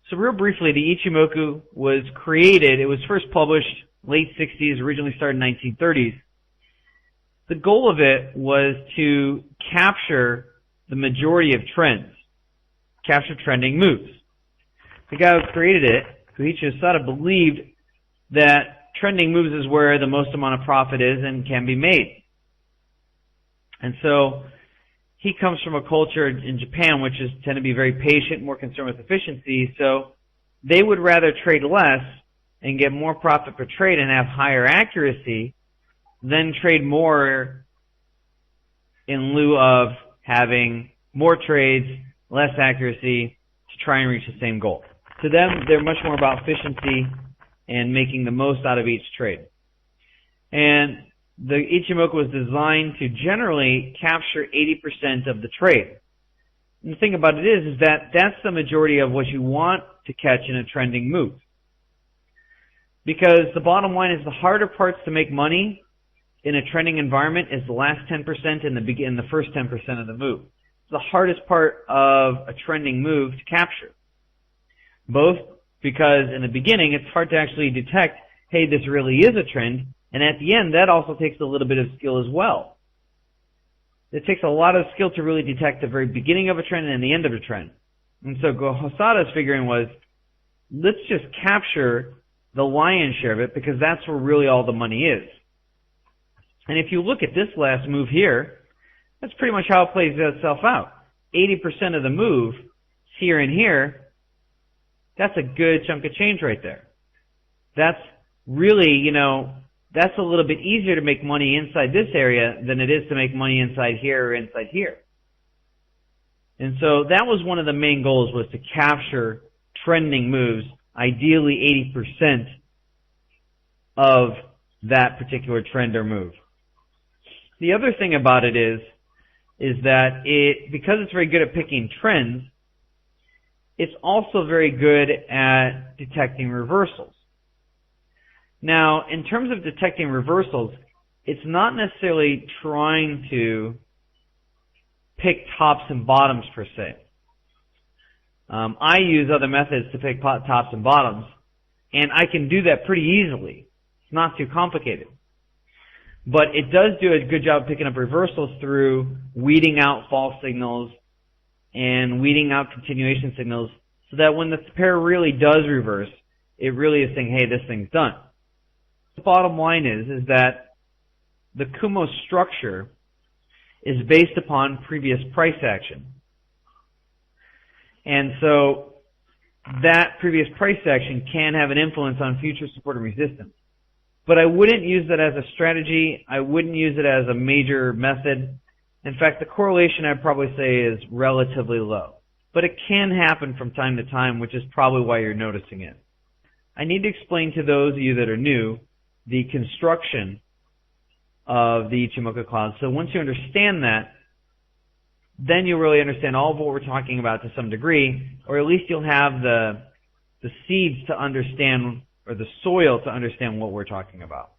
So real briefly, the Ichimoku was created, it was first published late 60s, originally started in 1930s. The goal of it was to capture the majority of trends, capture trending moves. The guy who created it, Koichi Osada, believed that trending moves is where the most amount of profit is and can be made. And so he comes from a culture in Japan which is tend to be very patient, more concerned with efficiency, so they would rather trade less and get more profit per trade and have higher accuracy than trade more in lieu of having more trades, less accuracy to try and reach the same goal. To them, they're much more about efficiency and making the most out of each trade. And the Ichimoku was designed to generally capture 80% of the trade. And the thing about it is that that's the majority of what you want to catch in a trending move. Because the bottom line is the harder parts to make money in a trending environment is the last 10% and the first 10% of the move. It's the hardest part of a trending move to capture. Both because in the beginning it's hard to actually detect, hey, this really is a trend, and at the end that also takes a little bit of skill as well. It takes a lot of skill to really detect the very beginning of a trend and the end of a trend. And so Hosada's figuring was, let's just capture the lion's share of it because that's where really all the money is. And if you look at this last move here, that's pretty much how it plays itself out. 80% of the move here and here, that's a good chunk of change right there. That's really, that's a little bit easier to make money inside this area than it is to make money inside here or inside here. And so that was one of the main goals, was to capture trending moves, ideally 80% of that particular trend or move. The other thing about it is that because it's very good at picking trends, it's also very good at detecting reversals. Now, in terms of detecting reversals, it's not necessarily trying to pick tops and bottoms per se. I use other methods to pick tops and bottoms, and I can do that pretty easily. It's not too complicated. But it does do a good job of picking up reversals through weeding out false signals and weeding out continuation signals, so that when the pair really does reverse, it really is saying, hey, this thing's done. The bottom line is that the Kumo structure is based upon previous price action. And so that previous price action can have an influence on future support and resistance. But I wouldn't use that as a strategy. I wouldn't use it as a major method. In fact, the correlation I'd probably say is relatively low. But it can happen from time to time, which is probably why you're noticing it. I need to explain to those of you that are new the construction of the Ichimoku cloud. So once you understand that, then you'll really understand all of what we're talking about to some degree, or at least you'll have the seeds to understand, or the soil to understand what we're talking about.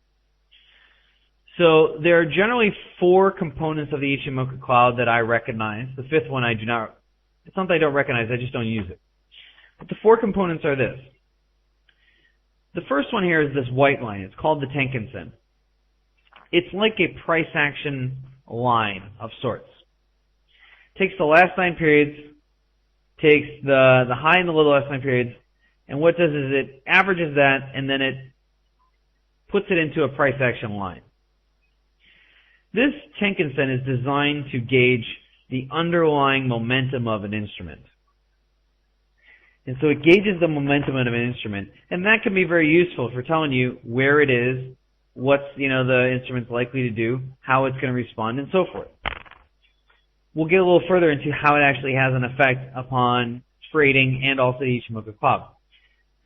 So there are generally 4 components of the Ichimoku cloud that I recognize. The 5th one I do not, it's not that I don't recognize, I just don't use it. But the 4 components are this. The first one here is this white line. It's called the Tenkan-sen. It's like a price action line of sorts. Takes the last 9 periods, takes the high and the low last 9 periods, and what it does is it averages that, and then it puts it into a price action line. This Tenkan-sen is designed to gauge the underlying momentum of an instrument. And so it gauges the momentum of an instrument, and that can be very useful for telling you where it is, what's the instrument's likely to do, how it's going to respond, and so forth. We'll get a little further into how it actually has an effect upon trading and also the Ichimoku cloud.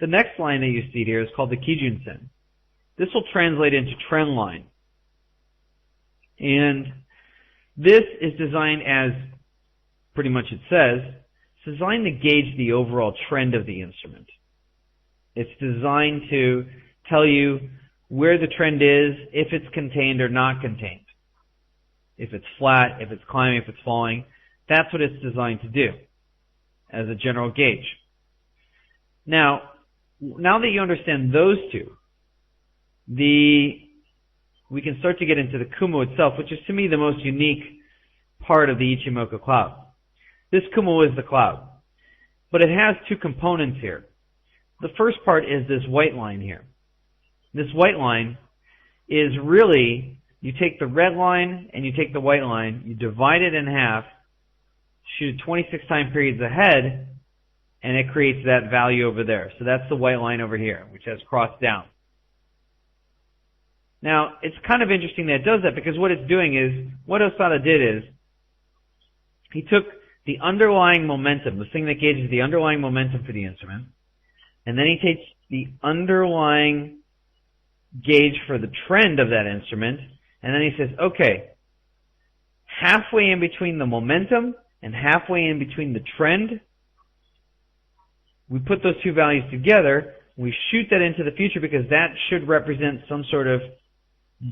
The next line that you see here is called the Kijun-sen. This will translate into trend line. And this is designed, as pretty much it says, it's designed to gauge the overall trend of the instrument. It's designed to tell you where the trend is, if it's contained or not contained. If it's flat, if it's climbing, if it's falling. That's what it's designed to do as a general gauge. Now that you understand those two, we can start to get into the Kumo itself, which is to me the most unique part of the Ichimoku cloud. This Kumo is the cloud, but it has two components here. The first part is this white line here. This white line is really, you take the red line and you take the white line, you divide it in half, shoot 26 time periods ahead, and it creates that value over there. So that's the white line over here, which has crossed down. Now, it's kind of interesting that it does that, because what it's doing is, what Osada did is, he took the underlying momentum, the thing that gauges the underlying momentum for the instrument, and then he takes the underlying gauge for the trend of that instrument, and then he says, okay, halfway in between the momentum and halfway in between the trend, we put those two values together, we shoot that into the future, because that should represent some sort of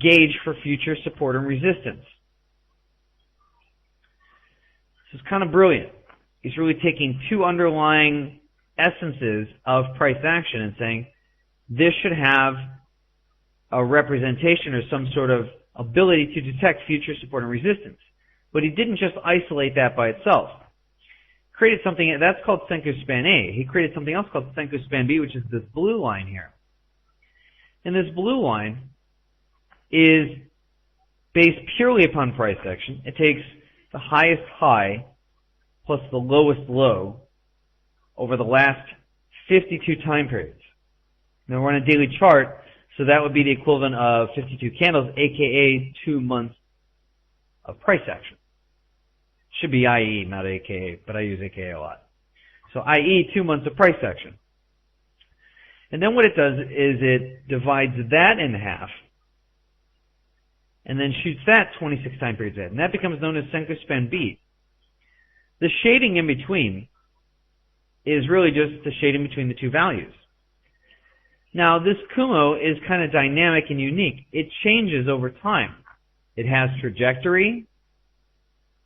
gauge for future support and resistance. This is kind of brilliant. He's really taking two underlying essences of price action and saying, this should have a representation or some sort of ability to detect future support and resistance. But he didn't just isolate that by itself. He created something that's called Senku Span A. He created something else called Senku Span B, which is this blue line here. And this blue line is based purely upon price action. It takes the highest high plus the lowest low over the last 52 time periods. Now we're on a daily chart, so that would be the equivalent of 52 candles, aka 2 months of price action. Should be IE, not aka, but I use aka a lot. So IE, 2 months of price action. And then what it does is it divides that in half, and then shoots that 26 time periods ahead. And that becomes known as Senku Span B. The shading in between is really just the shading between the two values. Now, this Kumo is kind of dynamic and unique. It changes over time. It has trajectory.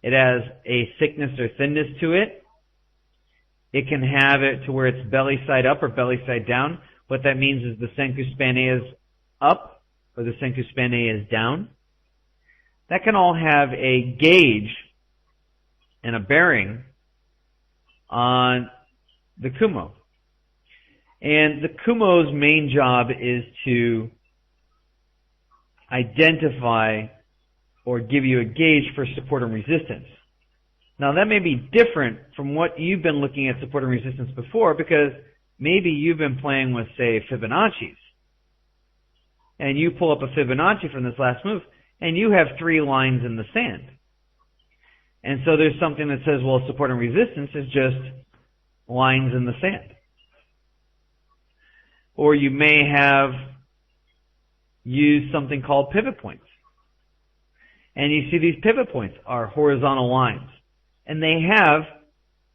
It has a thickness or thinness to it. It can have it to where it's belly side up or belly side down. What that means is the Senku Span A is up or the Senku Span A is down. That can all have a gauge and a bearing on the Kumo. And the Kumo's main job is to identify or give you a gauge for support and resistance. Now that may be different from what you've been looking at support and resistance before, because maybe you've been playing with, say, Fibonacci's. And you pull up a Fibonacci from this last move, and you have 3 lines in the sand. And so there's something that says, well, support and resistance is just lines in the sand. Or you may have used something called pivot points. And you see these pivot points are horizontal lines. And they have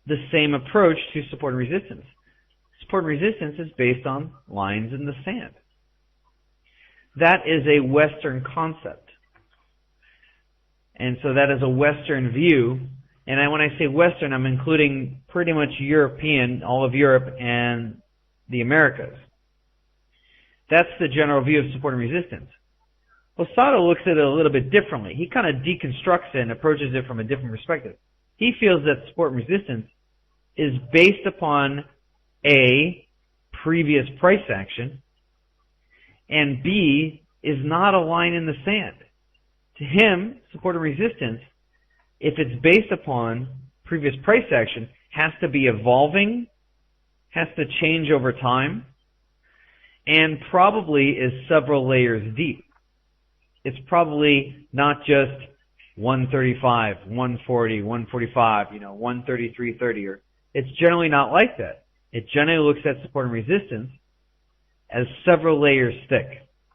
the same approach to support and resistance. Support and resistance is based on lines in the sand. That is a Western concept. And so that is a Western view. And when I say Western, I'm including pretty much European, all of Europe and the Americas. That's the general view of support and resistance. Osada looks at it a little bit differently. He kind of deconstructs it and approaches it from a different perspective. He feels that support and resistance is based upon A, previous price action, and B, is not a line in the sand. To him, support and resistance, if it's based upon previous price action, has to be evolving, has to change over time, and probably is several layers deep. It's probably not just 135, 140, 145, 133.30. Or it's generally not like that. It generally looks at support and resistance as several layers thick.